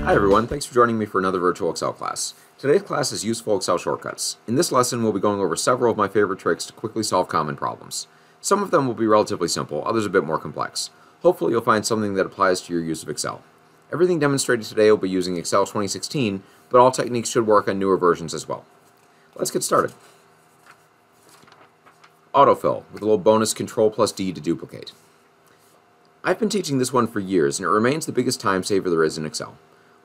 Hi everyone, thanks for joining me for another virtual Excel class. Today's class is useful Excel shortcuts. In this lesson, we'll be going over several of my favorite tricks to quickly solve common problems. Some of them will be relatively simple, others a bit more complex. Hopefully you'll find something that applies to your use of Excel. Everything demonstrated today will be using Excel 2016, but all techniques should work on newer versions as well. Let's get started. Autofill, with a little bonus Control+D to duplicate. I've been teaching this one for years, and it remains the biggest time saver there is in Excel.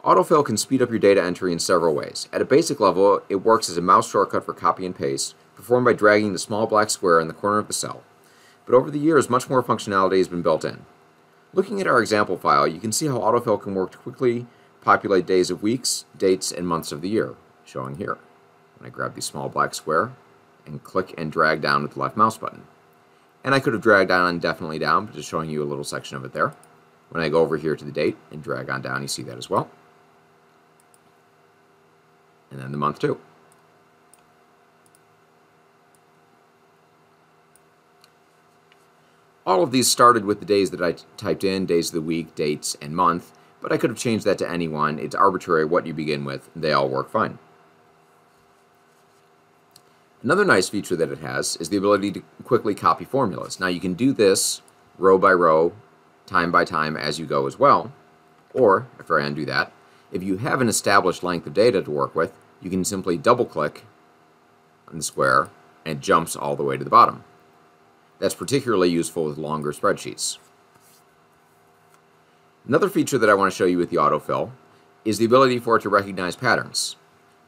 Autofill can speed up your data entry in several ways. At a basic level, it works as a mouse shortcut for copy and paste, performed by dragging the small black square in the corner of the cell. But over the years, much more functionality has been built in. Looking at our example file, you can see how autofill can work to quickly populate days of weeks, dates, and months of the year, showing here. When I grab the small black square and click and drag down with the left mouse button. And I could have dragged on indefinitely down, but just showing you a little section of it there. When I go over here to the date and drag on down, you see that as well. And then the month too. All of these started with the days that I typed in, days of the week, dates, and month, but I could have changed that to any one. It's arbitrary what you begin with. They all work fine. Another nice feature that it has is the ability to quickly copy formulas. Now you can do this row by row, time by time as you go as well, or, after I undo that, if you have an established length of data to work with, you can simply double-click on the square and it jumps all the way to the bottom. That's particularly useful with longer spreadsheets. Another feature that I want to show you with the autofill is the ability for it to recognize patterns.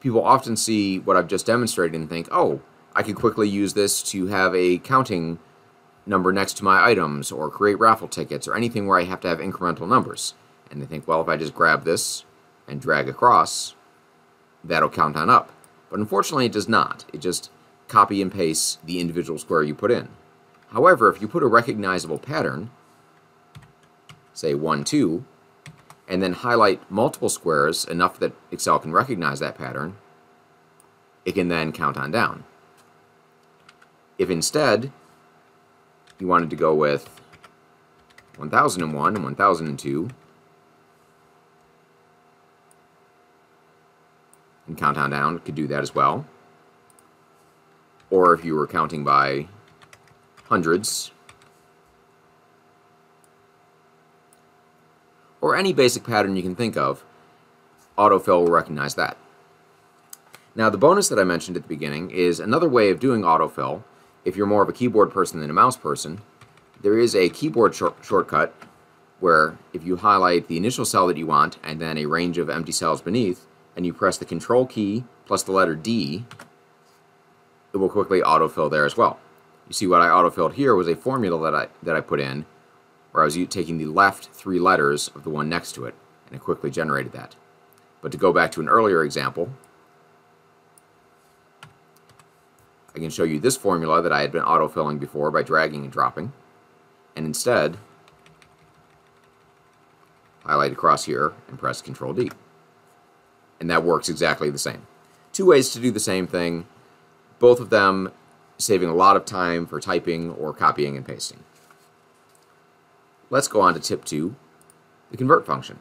People often see what I've just demonstrated and think, oh, I could quickly use this to have a counting number next to my items or create raffle tickets or anything where I have to have incremental numbers. And they think, well, if I just grab this and drag across, that'll count on up. But unfortunately, it does not. It just copy and pastes the individual square you put in. However, if you put a recognizable pattern, say 1, 2, and then highlight multiple squares enough that Excel can recognize that pattern, it can then count on down. If instead you wanted to go with 1001 and 1002, and count on down, it could do that as well. Or if you were counting by hundreds, or any basic pattern you can think of, autofill will recognize that. Now the bonus that I mentioned at the beginning is another way of doing autofill. If you're more of a keyboard person than a mouse person, there is a keyboard shortcut where if you highlight the initial cell that you want and then a range of empty cells beneath, and you press the Control key plus the letter D, it will quickly autofill there as well. You see what I autofilled here was a formula that I put in where I was taking the left 3 letters of the one next to it, and it quickly generated that. But to go back to an earlier example, I can show you this formula that I had been autofilling before by dragging and dropping, and instead highlight across here and press Control D. And that works exactly the same. 2 ways to do the same thing, both of them saving a lot of time for typing or copying and pasting. Let's go on to tip 2, the convert function.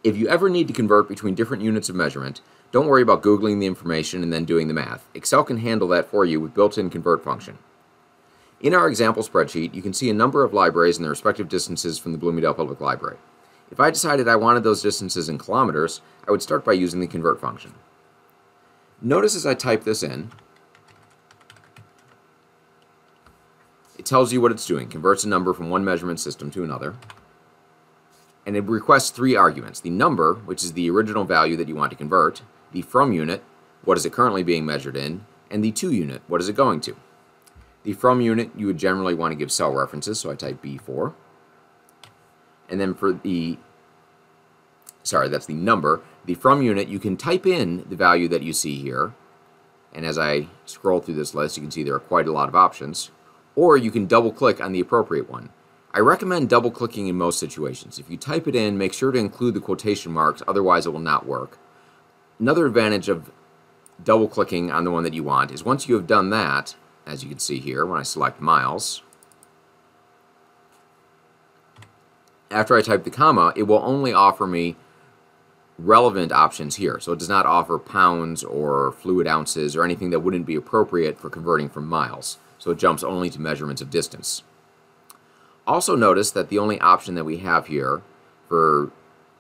If you ever need to convert between different units of measurement, don't worry about Googling the information and then doing the math. Excel can handle that for you with built-in convert function. In our example spreadsheet, you can see a number of libraries and their respective distances from the Bloomingdale Public Library. If I decided I wanted those distances in kilometers, I would start by using the convert function. Notice as I type this in, it tells you what it's doing, converts a number from one measurement system to another, and it requests 3 arguments. The number, which is the original value that you want to convert, the from unit, what is it currently being measured in, and the to unit, what is it going to. The from unit, you would generally want to give cell references, so I type B4. And then for the, that's the number. The from unit, you can type in the value that you see here. And as I scroll through this list, you can see there are quite a lot of options. Or you can double click on the appropriate one. I recommend double clicking in most situations. If you type it in, make sure to include the quotation marks, otherwise it will not work. Another advantage of double clicking on the one that you want is once you have done that, as you can see here when I select miles, after I type the comma, it will only offer me relevant options here. So it does not offer pounds or fluid ounces or anything that wouldn't be appropriate for converting from miles. So it jumps only to measurements of distance. Also notice that the only option that we have here for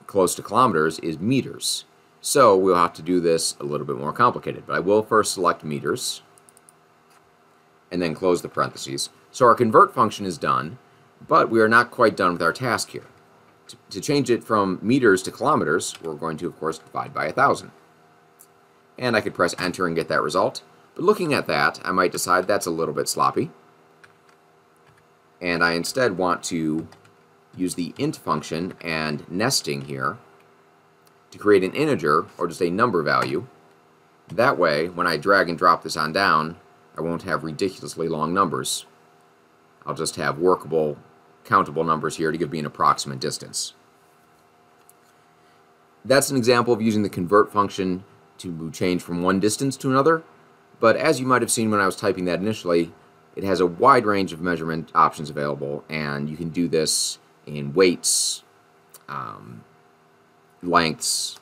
close to kilometers is meters. So we'll have to do this a little bit more complicated. But I will first select meters and then close the parentheses. So our convert function is done, but we are not quite done with our task here. To change it from meters to kilometers, we're going to, of course, divide by 1,000. And I could press enter and get that result. But looking at that, I might decide that's a little bit sloppy. And I instead want to use the int function and nesting here to create an integer, or just a number value. That way, when I drag and drop this on down, I won't have ridiculously long numbers. I'll just have workable, countable numbers here to give me an approximate distance. That's an example of using the convert function to change from one distance to another, but as you might have seen when I was typing that initially, it has a wide range of measurement options available, and you can do this in weights, lengths,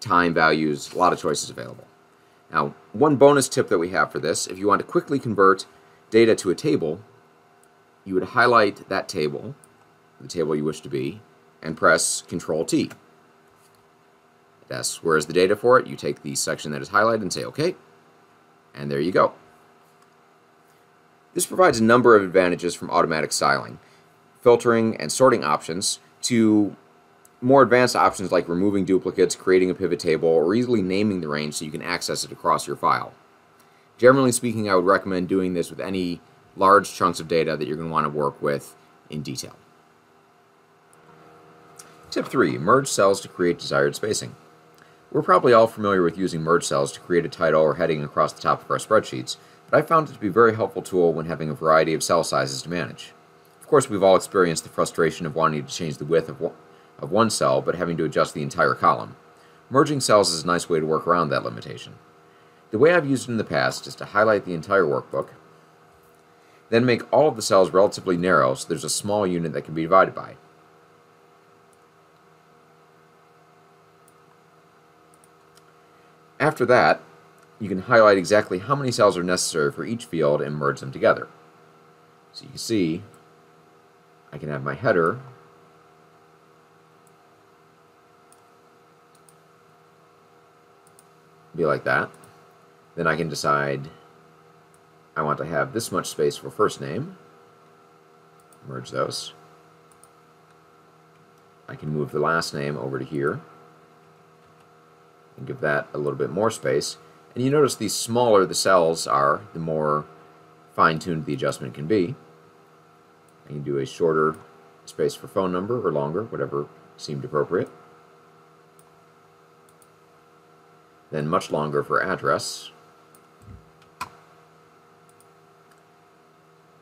time values, a lot of choices available. Now, one bonus tip that we have for this, if you want to quickly convert data to a table, you would highlight that table, the table you wish to be, and press Control-T. That's where's the data for it. You take the section that is highlighted and say OK, and there you go. This provides a number of advantages from automatic styling, filtering and sorting options, to more advanced options like removing duplicates, creating a pivot table, or easily naming the range so you can access it across your file. Generally speaking, I would recommend doing this with any large chunks of data that you're going to want to work with in detail. Tip 3. Merge cells to create desired spacing. We're probably all familiar with using merge cells to create a title or heading across the top of our spreadsheets, but I found it to be a very helpful tool when having a variety of cell sizes to manage. Of course, we've all experienced the frustration of wanting to change the width of one cell, but having to adjust the entire column. Merging cells is a nice way to work around that limitation. The way I've used it in the past is to highlight the entire workbook, then make all of the cells relatively narrow so there's a small unit that can be divided by. After that, you can highlight exactly how many cells are necessary for each field and merge them together. So you can see I can have my header be like that. Then I can decide I want to have this much space for first name. Merge those. I can move the last name over to here and give that a little bit more space. And you notice the smaller the cells are, the more fine-tuned the adjustment can be. I can do a shorter space for phone number or longer, whatever seemed appropriate. Then much longer for address.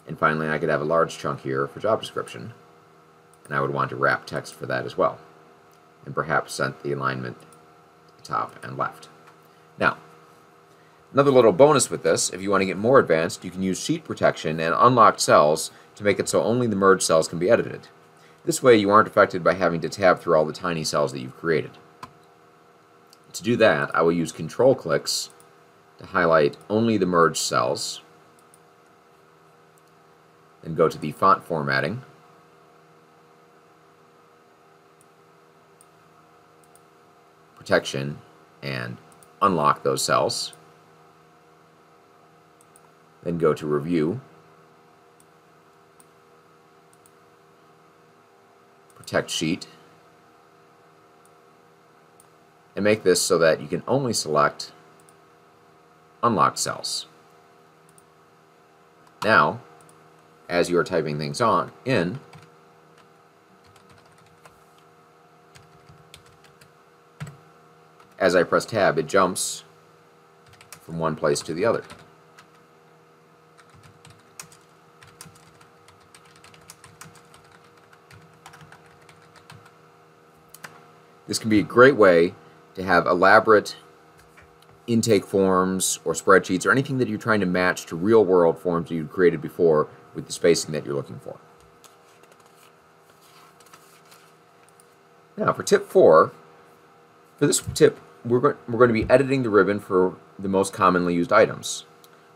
And finally, I could have a large chunk here for job description, and I would want to wrap text for that as well, and perhaps set the alignment to the top and left. Now, another little bonus with this, if you want to get more advanced, you can use sheet protection and unlock cells to make it so only the merged cells can be edited. This way you aren't affected by having to tab through all the tiny cells that you've created. To do that, I will use control clicks to highlight only the merged cells, then go to the font formatting, protection, and unlock those cells. Then go to review, protect sheet, and make this so that you can only select unlocked cells. Now, as you are typing things in, as I press tab, it jumps from one place to the other. This can be a great way to have elaborate intake forms or spreadsheets or anything that you're trying to match to real-world forms that you've created before with the spacing that you're looking for. Now, for tip 4, For this tip, we're going to be editing the ribbon for the most commonly used items.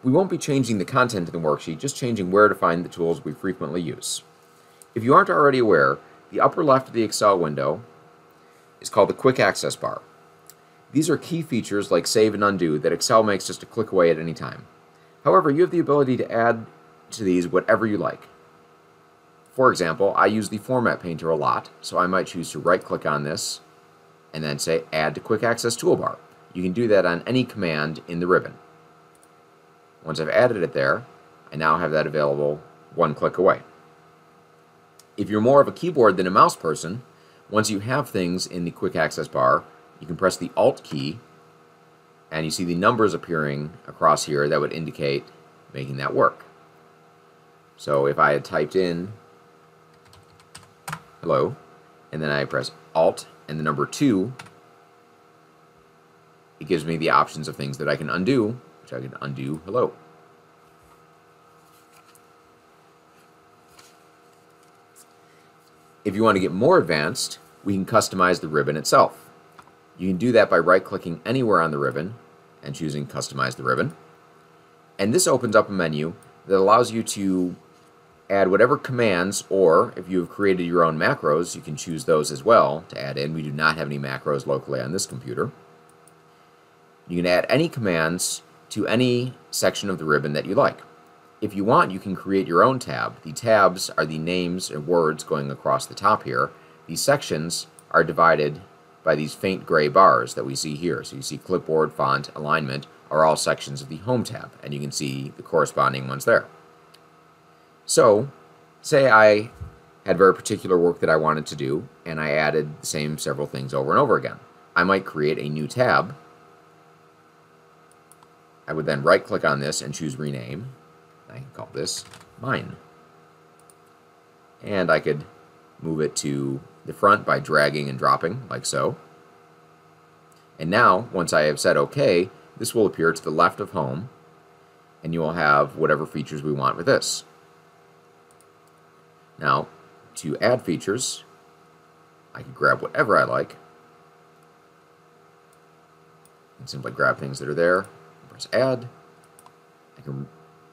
We won't be changing the content of the worksheet, just changing where to find the tools we frequently use. If you aren't already aware, the upper left of the Excel window is called the Quick Access Bar. These are key features like save and undo that Excel makes just a click away at any time. However, you have the ability to add to these whatever you like. For example, I use the Format Painter a lot, so I might choose to right-click on this and then say Add to Quick Access Toolbar. You can do that on any command in the ribbon. Once I've added it there, I now have that available one click away. If you're more of a keyboard than a mouse person, once you have things in the Quick Access Bar, you can press the Alt key and you see the numbers appearing across here that would indicate making that work. So if I had typed in hello, and then I press Alt and the number 2, it gives me the options of things that I can undo, which I can undo hello. If you want to get more advanced, we can customize the ribbon itself. You can do that by right-clicking anywhere on the ribbon and choosing Customize the Ribbon. And this opens up a menu that allows you to add whatever commands, or if you have created your own macros, you can choose those as well to add in. We do not have any macros locally on this computer. You can add any commands to any section of the ribbon that you like. If you want, you can create your own tab. The tabs are the names and words going across the top here. These sections are divided by these faint gray bars that we see here. So you see clipboard, font, alignment are all sections of the Home tab, and you can see the corresponding ones there. So, say I had very particular work that I wanted to do, and I added the same several things over and over again. I might create a new tab. I would then right-click on this and choose Rename. I can call this Mine. And I could move it to the front by dragging and dropping, like so. And now, once I have said OK, this will appear to the left of Home, and you will have whatever features we want with this. Now, to add features, I can grab whatever I like, and simply grab things that are there, press Add. I can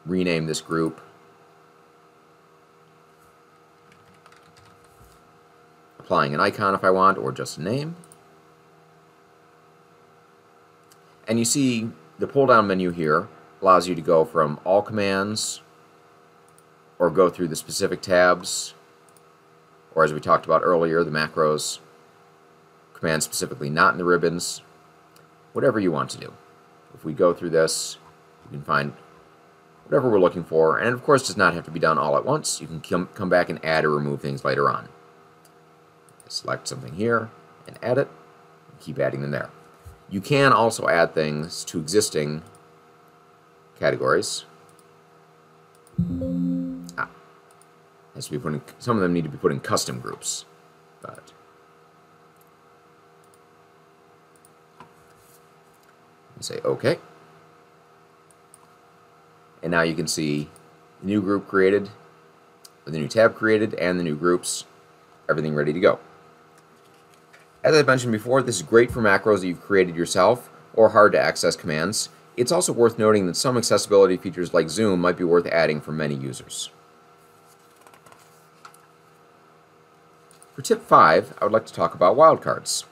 rename this group, applying an icon if I want, or just a name. And you see the pull-down menu here allows you to go from all commands, or go through the specific tabs, or as we talked about earlier, the macros, commands specifically not in the ribbons, whatever you want to do. If we go through this, you can find whatever we're looking for, and it of course does not have to be done all at once. You can come back and add or remove things later on. Select something here and add it, and keep adding them there. You can also add things to existing categories. Has to be put in, some of them need to be put in custom groups, but say OK. And now you can see the new group created, the new tab created, and the new groups, everything ready to go. As I mentioned before, this is great for macros that you've created yourself or hard to access commands. It's also worth noting that some accessibility features like zoom might be worth adding for many users. For tip 5, I would like to talk about wildcards.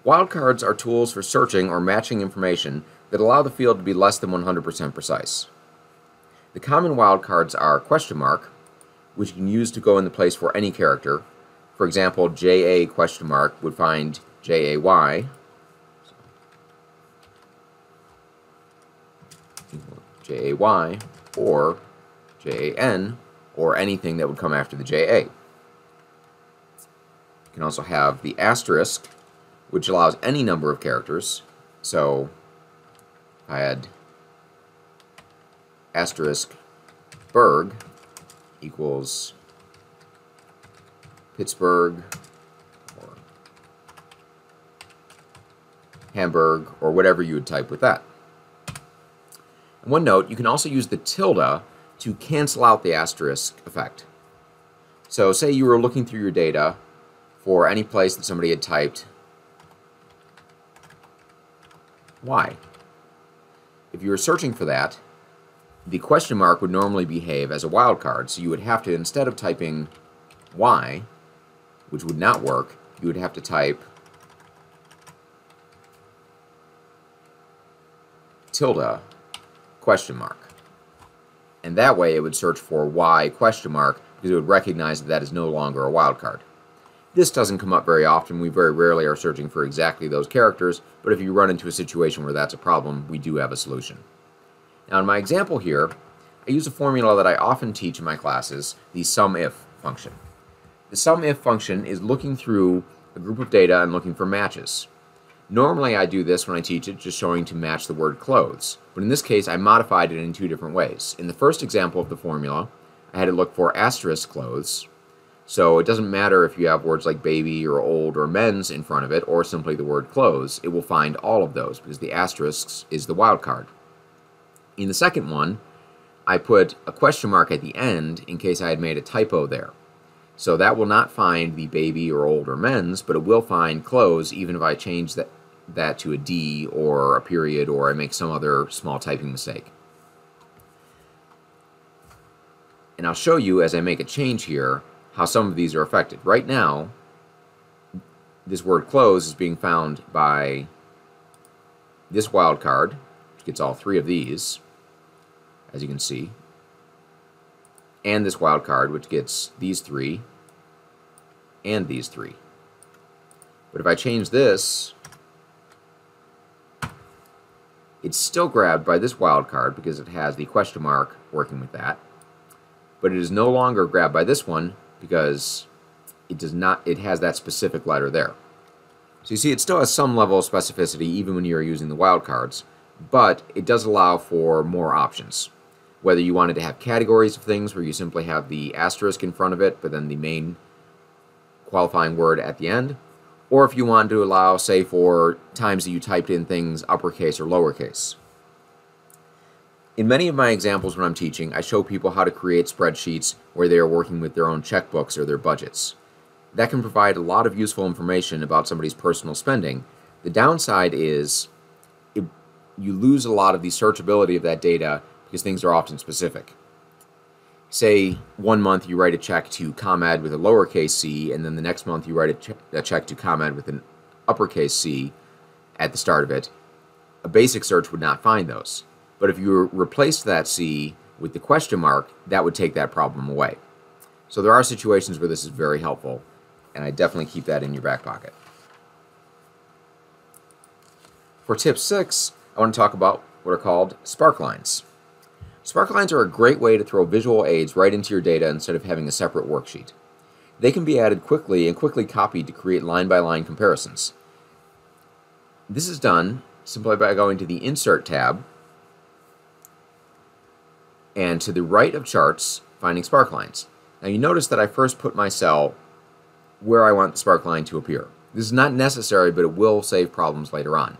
Wildcards are tools for searching or matching information that allow the field to be less than 100% precise. The common wildcards are question mark, which you can use to go in the place for any character. For example, JA question mark would find JAY, JAY, or JAN, or anything that would come after the JA. You can also have the asterisk, which allows any number of characters. So I had asterisk Berg equals Pittsburgh or Hamburg, or whatever you would type with that. And one note, you can also use the tilde to cancel out the asterisk effect. So say you were looking through your data for any place that somebody had typed y. If you were searching for that, the question mark would normally behave as a wildcard, so you would have to, instead of typing y, which would not work, you would have to type tilde question mark. And that way it would search for y question mark because it would recognize that that is no longer a wildcard. This doesn't come up very often. We very rarely are searching for exactly those characters, but if you run into a situation where that's a problem, we do have a solution. Now in my example here, I use a formula that I often teach in my classes, the SUMIF function. The SUMIF function is looking through a group of data and looking for matches. Normally I do this when I teach it, just showing to match the word clothes, but in this case I modified it in two different ways. In the first example of the formula, I had it look for asterisk clothes, so it doesn't matter if you have words like baby or old or men's in front of it, or simply the word clothes, it will find all of those because the asterisks is the wildcard. In the second one, I put a question mark at the end in case I had made a typo there. So that will not find the baby or old or men's, but it will find clothes even if I change that to a D or a period or I make some other small typing mistake. And I'll show you as I make a change here how some of these are affected. Right now, this word clothes is being found by this wildcard, which gets all three of these, as you can see, and this wildcard, which gets these three and these three. But if I change this, it's still grabbed by this wildcard because it has the question mark working with that, but it is no longer grabbed by this one because it has that specific letter there. So you see it still has some level of specificity even when you're using the wildcards, but it does allow for more options. Whether you wanted to have categories of things where you simply have the asterisk in front of it, but then the main qualifying word at the end, or if you wanted to allow, say, for times that you typed in things uppercase or lowercase. In many of my examples when I'm teaching, I show people how to create spreadsheets where they are working with their own checkbooks or their budgets. That can provide a lot of useful information about somebody's personal spending. The downside is you lose a lot of the searchability of that data because things are often specific. Say 1 month you write a check to ComEd with a lowercase c, and then the next month you write a check to ComEd with an uppercase C at the start of it. A basic search would not find those. But if you replaced that C with the question mark, that would take that problem away. So there are situations where this is very helpful, and I definitely keep that in your back pocket. For tip 6, I want to talk about what are called sparklines. Sparklines are a great way to throw visual aids right into your data instead of having a separate worksheet. They can be added quickly and quickly copied to create line-by-line comparisons. This is done simply by going to the Insert tab and to the right of Charts, finding sparklines. Now you notice that I first put my cell where I want the sparkline to appear. This is not necessary, but it will save problems later on.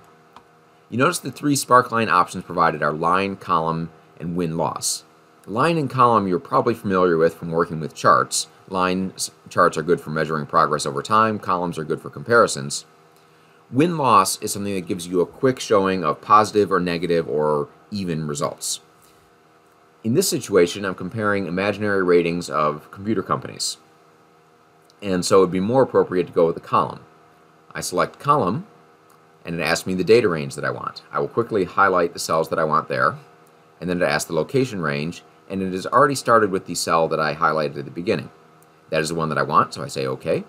You notice the three sparkline options provided are line, column, and win-loss. Line and column you're probably familiar with from working with charts. Line charts are good for measuring progress over time, columns are good for comparisons. Win-loss is something that gives you a quick showing of positive or negative or even results. In this situation, I'm comparing imaginary ratings of computer companies, and so it would be more appropriate to go with a column. I select column, and it asks me the data range that I want. I will quickly highlight the cells that I want there, and then it asks the location range, and it has already started with the cell that I highlighted at the beginning. That is the one that I want, so I say OK,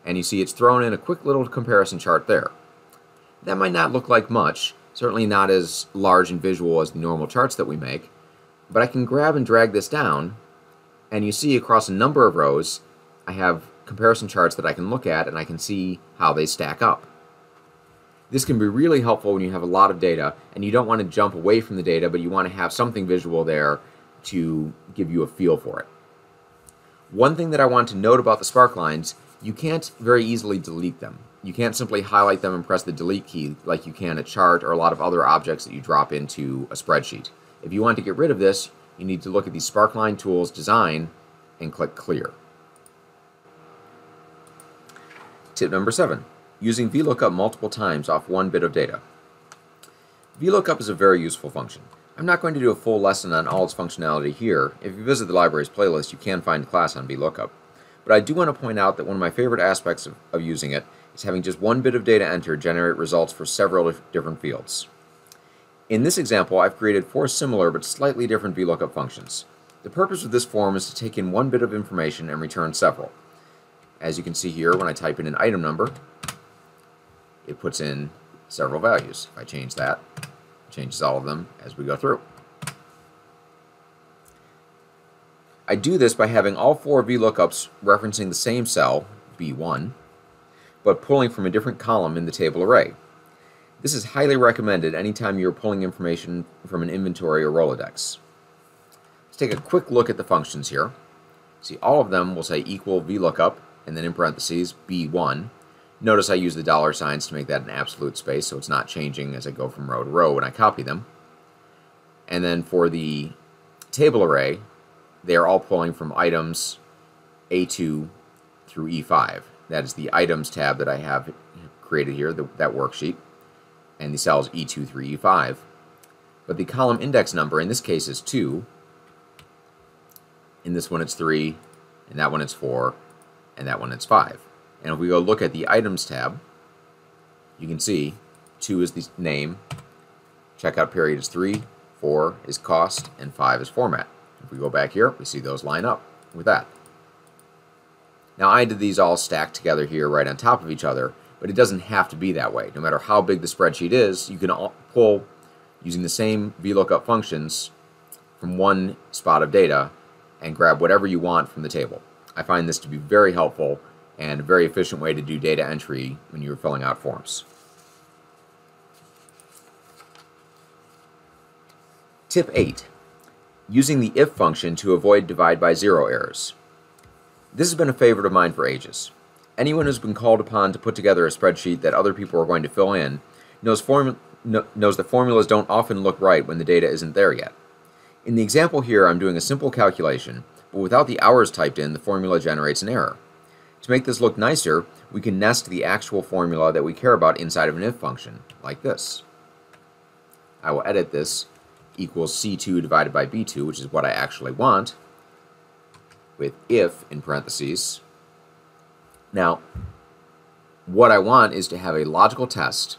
and you see it's thrown in a quick little comparison chart there. That might not look like much, certainly not as large and visual as the normal charts that we make, but I can grab and drag this down, and you see across a number of rows I have comparison charts that I can look at and I can see how they stack up. This can be really helpful when you have a lot of data and you don't want to jump away from the data, but you want to have something visual there to give you a feel for it. One thing that I want to note about the sparklines, you can't very easily delete them. You can't simply highlight them and press the delete key like you can a chart or a lot of other objects that you drop into a spreadsheet. If you want to get rid of this, you need to look at the Sparkline Tools design and click Clear. Tip number 7, using VLOOKUP multiple times off one bit of data. VLOOKUP is a very useful function. I'm not going to do a full lesson on all its functionality here. If you visit the library's playlist, you can find a class on VLOOKUP. But I do want to point out that one of my favorite aspects of using it is having just one bit of data entered generate results for several different fields. In this example, I've created 4 similar but slightly different VLOOKUP functions. The purpose of this form is to take in one bit of information and return several. As you can see here, when I type in an item number, it puts in several values. If I change that, it changes all of them as we go through. I do this by having all 4 VLOOKUPs referencing the same cell, B1, but pulling from a different column in the table array. This is highly recommended anytime you're pulling information from an inventory or Rolodex. Let's take a quick look at the functions here. See, all of them will say equal VLOOKUP, and then in parentheses, B1. Notice I use the dollar signs to make that an absolute space, so it's not changing as I go from row to row when I copy them. And then for the table array, they are all pulling from items A2 through E5. That is the items tab that I have created here, that worksheet, and the cells E2 through E5. But the column index number in this case is 2. In this one it's 3, in that one it's 4, and that one it's 5. And if we go look at the items tab, you can see 2 is the name, checkout period is 3, 4 is cost, and 5 is format. If we go back here, we see those line up with that. Now I did these all stacked together here right on top of each other, but it doesn't have to be that way. No matter how big the spreadsheet is, you can pull using the same VLOOKUP functions from one spot of data and grab whatever you want from the table. I find this to be very helpful and a very efficient way to do data entry when you're filling out forms. Tip 8. Using the if function to avoid divide by zero errors. This has been a favorite of mine for ages. Anyone who's been called upon to put together a spreadsheet that other people are going to fill in knows that formulas don't often look right when the data isn't there yet. In the example here, I'm doing a simple calculation, but without the hours typed in, the formula generates an error. To make this look nicer, we can nest the actual formula that we care about inside of an if function, like this. I will edit this equals C2 divided by B2, which is what I actually want, with if in parentheses. Now, what I want is to have a logical test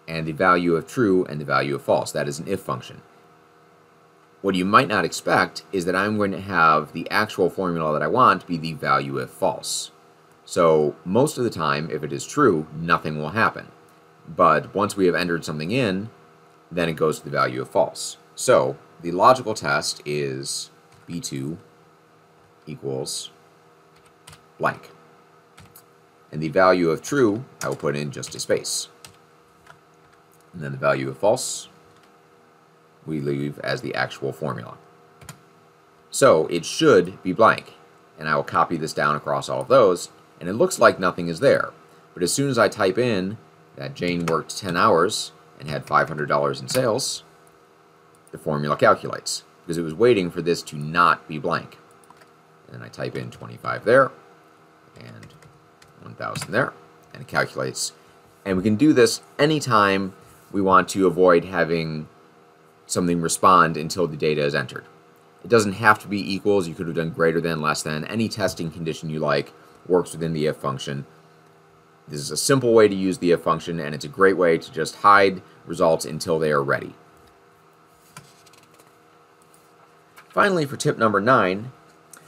and the value of true and the value of false. That is an if function. What you might not expect is that I'm going to have the actual formula that I want be the value if false. So most of the time, if it is true, nothing will happen. But once we have entered something in, then it goes to the value of false. So the logical test is B2 equals blank. And the value of true, I will put in just a space. And then the value of false, we leave as the actual formula. So it should be blank. And I will copy this down across all of those, and it looks like nothing is there. But as soon as I type in that Jane worked 10 hours and had $500 in sales, the formula calculates, because it was waiting for this to not be blank. And then I type in 25 there, and 1,000 there, and it calculates. And we can do this anytime we want to avoid having something respond until the data is entered. It doesn't have to be equals. You could have done greater than, less than. Any testing condition you like works within the if function. This is a simple way to use the if function, and it's a great way to just hide results until they are ready. Finally, for tip number 9,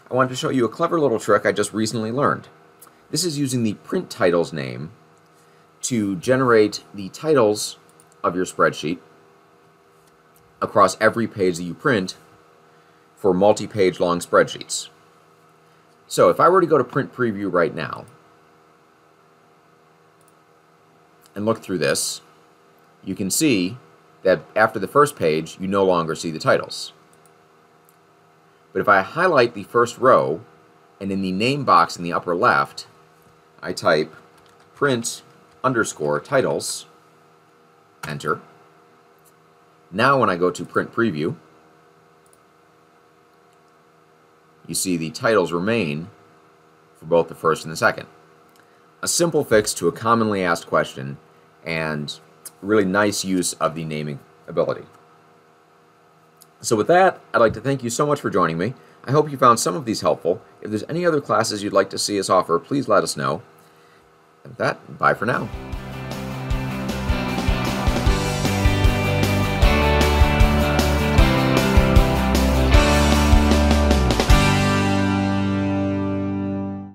I wanted to show you a clever little trick I just recently learned. This is using the print titles name to generate the titles of your spreadsheet across every page that you print for multi-page long spreadsheets. So if I were to go to print preview right now and look through this, you can see that after the first page, you no longer see the titles. But if I highlight the first row, and in the name box in the upper left, I type print underscore titles, enter. Now when I go to print preview, you see the titles remain for both the first and the second. A simple fix to a commonly asked question, and really nice use of the naming ability. So with that, I'd like to thank you so much for joining me. I hope you found some of these helpful. If there's any other classes you'd like to see us offer, please let us know. And with that, bye for now.